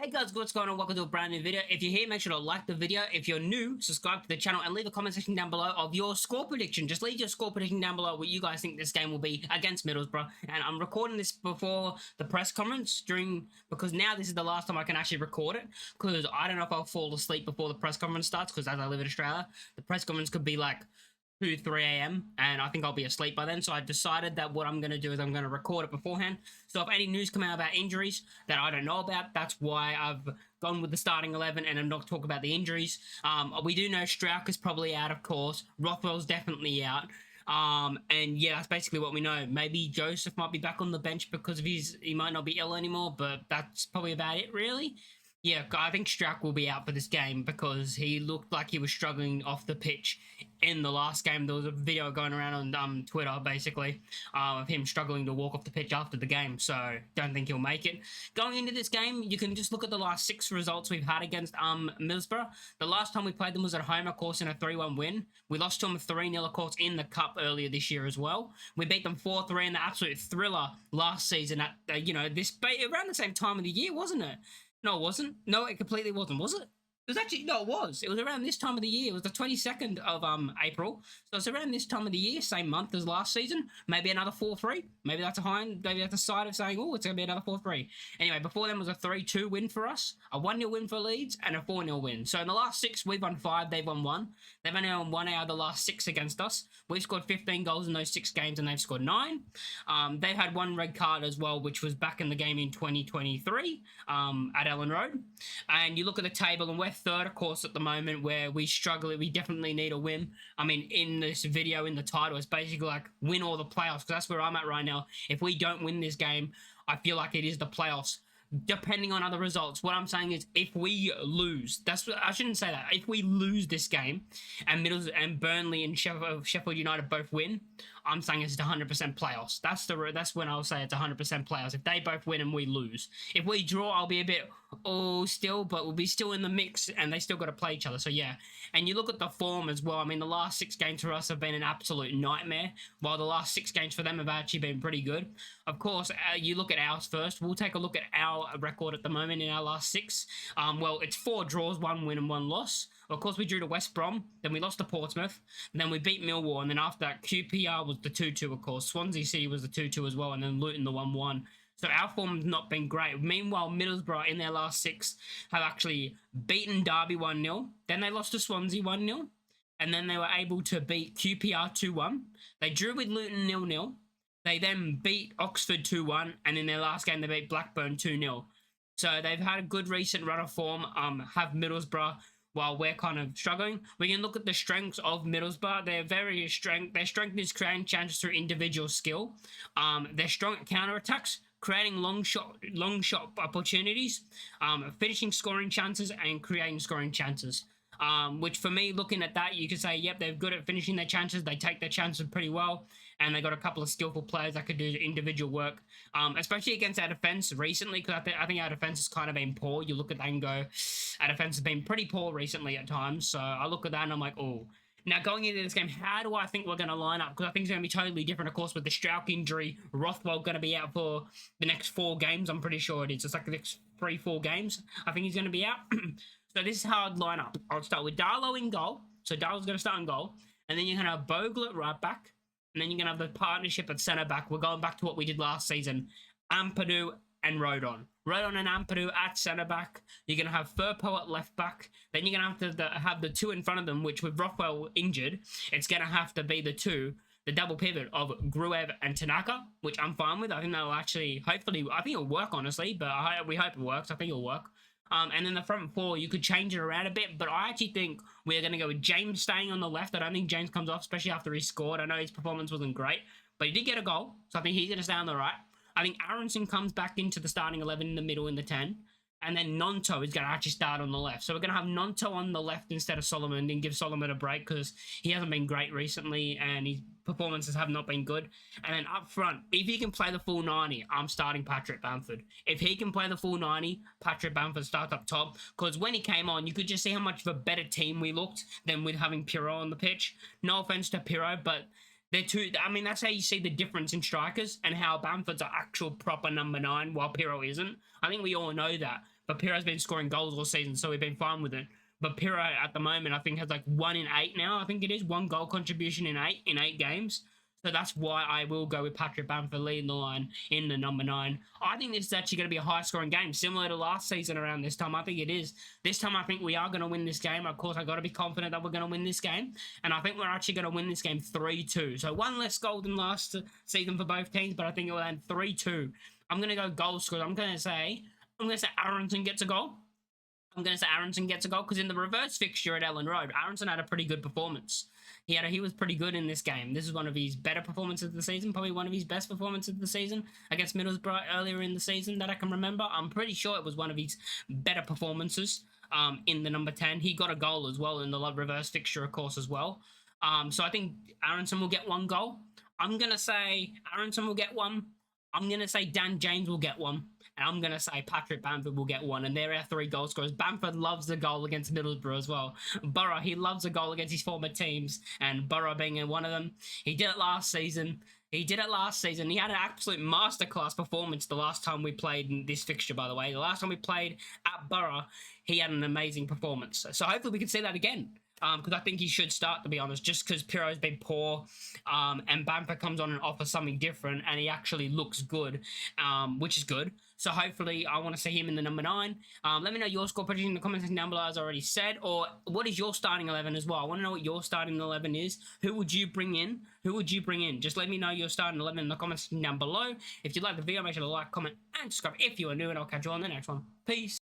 Hey guys, what's going on? Welcome to a brand new video. If you're here, make sure to like the video. If you're new, subscribe to the channel and leave a comment section down below of your score prediction. Just leave your score prediction down below what you guys think this game will be against Middlesbrough. And I'm recording this before the press conference because now this is the last time I can actually record it, because I don't know if I'll fall asleep before the press conference starts, because as I live in Australia, the press conference could be like 2, 3 a.m. and I think I'll be asleep by then. So I decided that what I'm going to do is I'm going to record it beforehand. So if any news come out about injuries that I don't know about, that's why I've gone with the starting 11 and I'm not talking about the injuries. We do know Strauch is probably out, of course. Rothwell's definitely out. And yeah, that's basically what we know. Maybe Joseph might be back on the bench because of he might not be ill anymore, but that's probably about it, really. Yeah, I think Strauch will be out for this game because he looked like he was struggling off the pitch in the last game. There was a video going around on Twitter, basically, of him struggling to walk off the pitch after the game, so don't think he'll make it. Going into this game, you can just look at the last 6 results we've had against Middlesbrough. The last time we played them was at home, of course, in a 3-1 win. We lost to them 3-0, of course, in the Cup earlier this year as well. We beat them 4-3 in the absolute thriller last season at, around the same time of the year, wasn't it? No, it wasn't. No, it completely wasn't. Was it? It was actually, no, it was. It was around this time of the year. It was the 22nd of April. So it's around this time of the year, same month as last season. Maybe another 4-3. Maybe that's maybe that's a side of saying, oh, it's going to be another 4-3. Anyway, before then was a 3-2 win for us, a 1-0 win for Leeds, and a 4-0 win. So in the last 6, we've won 5, they've won 1. They've only won 1 out of the last 6 against us. We've scored 15 goals in those 6 games, and they've scored 9. They've had 1 red card as well, which was back in the game in 2023 at Ellen Road. And you look at the table, and we're 3rd, of course, at the moment, where we struggle. We definitely need a win. I mean, in this video, in the title, it's basically like win all the playoffs, because that's where I'm at right now. If we don't win this game, I feel like it is the playoffs, depending on other results. What I'm saying is, if we lose, I shouldn't say that. If we lose this game, and Burnley and Sheffield United both win, I'm saying it's 100% playoffs. That's when I'll say it's 100% playoffs. If they both win and we lose. If we draw, I'll be a bit, still, but we'll be still in the mix, and they still got to play each other. So yeah, and you look at the form as well. I mean, the last 6 games for us have been an absolute nightmare, while the last 6 games for them have actually been pretty good. Of course, you look at ours first. We'll take a look at our record at the moment in our last 6. Well, it's 4 draws, 1 win and 1 loss. Of course, we drew to West Brom, then we lost to Portsmouth, and then we beat Millwall, and then after that, QPR was the 2-2, of course. Swansea City was the 2-2 as well, and then Luton the 1-1. So our form has not been great. Meanwhile, Middlesbrough in their last 6 have actually beaten Derby 1-0. Then they lost to Swansea 1-0. And then they were able to beat QPR 2-1. They drew with Luton 0-0. They then beat Oxford 2-1. And in their last game, they beat Blackburn 2-0. So they've had a good recent run of form. Have Middlesbrough, while we're kind of struggling. We can look at the strengths of Middlesbrough. Their strength is creating chances through individual skill. They're strong at counter-attacks, creating long shot opportunities, finishing scoring chances, and creating scoring chances. Which for me, looking at that, you could say, yep, they're good at finishing their chances. They take their chances pretty well, and they got a couple of skillful players that could do individual work, especially against our defense recently, because I think our defense has kind of been poor. You look at that and go, our defense has been pretty poor recently at times. So I look at that and I'm like, oh. Now, going into this game, how do I think we're going to line up? Because I think it's going to be totally different, of course, with the Strauch injury. Rothwell going to be out for the next 4 games. I'm pretty sure it is. It's like the next 3-4 games. I think he's going to be out. So this is how I'd line up. I'll start with Darlow in goal. So Darlow's going to start in goal. And then you're going to have Bogle at right back. And then you're going to have the partnership at centre back. We're going back to what we did last season. Ampadu and Rodon. Rodon and Ampadu at centre back. You're going to have Firpo at left back. Then you're going to have the 2 in front of them, which with Rothwell injured, it's going to have to be the double pivot of Gruev and Tanaka, which I'm fine with. I think they'll actually, hopefully, I think it'll work, honestly, but we hope it works. I think it'll work. And then the front 4, you could change it around a bit, but I actually think we're going to go with James staying on the left. I don't think James comes off, especially after he scored. I know his performance wasn't great, but he did get a goal, so I think he's going to stay on the right. I think Aronson comes back into the starting 11 in the middle in the 10. And then Nonto is going to actually start on the left. So we're going to have Nonto on the left instead of Solomon, and give Solomon a break because he hasn't been great recently and his performances have not been good. And then up front, if he can play the full 90, I'm starting Patrick Bamford. If he can play the full 90, Patrick Bamford starts up top, because when he came on, you could just see how much of a better team we looked than with having Pirro on the pitch. No offense to Pirro, but they're two. I mean, that's how you see the difference in strikers and how Bamford's an actual proper number 9 while Pirro isn't. I think we all know that. but Piro's been scoring goals all season, so we've been fine with it. But Piro at the moment, I think, has like 1 in 8 now. I think it is 1 goal contribution in 8 games. So that's why I will go with Patrick Bamford leading the line in the number 9. I think this is actually going to be a high-scoring game, similar to last season around this time. I think it is. This time, I think we are going to win this game. Of course, I've got to be confident that we're going to win this game. And I think we're actually going to win this game 3-2. So 1 less goal than last season for both teams, but I think it will end 3-2. I'm going to go goal scorers. I'm going to say Aronson gets a goal. I'm going to say Aronson gets a goal because in the reverse fixture at Ellen Road, Aronson had a pretty good performance. He was pretty good in this game. This is one of his better performances of the season, probably one of his best performances of the season against Middlesbrough earlier in the season that I can remember. I'm pretty sure it was one of his better performances in the number 10. He got a goal as well in the reverse fixture, of course, as well. So I think Aronson will get 1 goal. I'm going to say Aronson will get 1. I'm going to say Dan James will get 1. And I'm going to say Patrick Bamford will get 1. And there are 3 goal scorers. Bamford loves the goal against Middlesbrough as well. Borough, he loves a goal against his former teams. And Borough being one of them. He did it last season. He had an absolute masterclass performance the last time we played in this fixture, by the way. The last time we played at Borough, he had an amazing performance. So hopefully we can see that again. Because I think he should start, to be honest, just because Piro's been poor, and Bamford comes on and offers something different, and he actually looks good, which is good. So hopefully I want to see him in the number 9. Let me know your score prediction in the comment section down below, as I already said, or what is your starting 11 as well? I want to know what your starting 11 is. Who would you bring in? Just let me know your starting 11 in the comment section down below. If you like the video, make sure to like, comment, and subscribe if you are new, and I'll catch you on the next one. Peace.